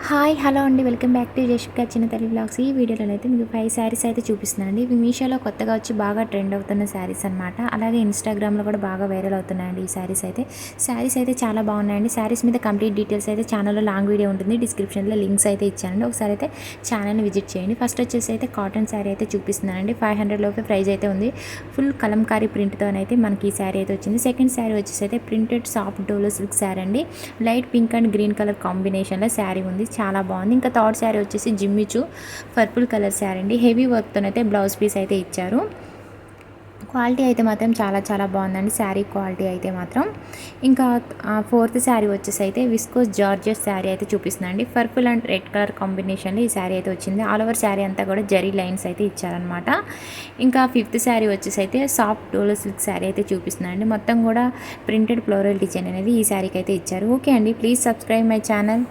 Hi hello అండి, welcome back to జషికా చిన్న తల్లి బ్లాగ్స్. ఈ వీడియోలో అయితే మీకు 5 శారీస్ అయితే చూపిస్తున్నానండి. ఇవి మీషోలో కొత్తగా వచ్చి బాగా ట్రెండ్ అవుతున్న శారీస్ అనమాట. అలాగే ఇన్స్టాగ్రామ్లో కూడా బాగా వైరల్ అవుతున్నాయండి ఈ శారీస్ అయితే చాలా బాగున్నాయండి. శారీస్ మీద కంప్లీట్ డీటెయిల్స్ అయితే ఛానల్లో లాంగ్ వీడియో ఉంటుంది, డిస్క్రిప్షన్లో లింక్స్ అయితే ఇచ్చానండి. ఒకసారి అయితే ఛానల్ని విజిట్ చేయండి. ఫస్ట్ వచ్చేసి అయితే కాటన్ శారీ అయితే చూపిస్తున్నానండి. 500 లోపే ప్రైస్ అయితే ఉంది. ఫుల్ కలంకారీ ప్రింట్తో అయితే మనకి ఈ శారీ అయితే వచ్చింది. సెకండ్ శారీ వచ్చేసి అయితే printed soft dola silk sari అండి. Light pink and green colour కాంబినేషన్లో శారీ ఉంది, చాలా బాగుంది. ఇంకా థర్డ్ శారీ వచ్చేసి జిమ్మిచూ పర్పుల్ కలర్ శారీ అండి. హెవీ వర్క్తోనైతే బ్లౌజ్ పీస్ అయితే ఇచ్చారు. క్వాలిటీ అయితే మాత్రం చాలా చాలా బాగుందండి, శారీ క్వాలిటీ అయితే మాత్రం. ఇంకా ఫోర్త్ శారీ వచ్చేసి అయితే విస్కోస్ జార్జెస్ శారీ అయితే చూపిస్తుందండి. పర్పుల్ అండ్ రెడ్ కలర్ కాంబినేషన్లో ఈ శారీ అయితే వచ్చింది. ఆల్ ఓవర్ శారీ అంతా కూడా జరీ లైన్స్ అయితే ఇచ్చారనమాట. ఇంకా ఫిఫ్త్ శారీ వచ్చేసి అయితే సాఫ్ట్ డోలో సిల్క్ శారీ అయితే చూపిస్తుందండి. మొత్తం కూడా ప్రింటెడ్ ఫ్లోరల్ డిజైన్ అనేది ఈ శారీకి అయితే ఇచ్చారు. ఓకే అండి, ప్లీజ్ సబ్స్క్రైబ్ మై ఛానల్.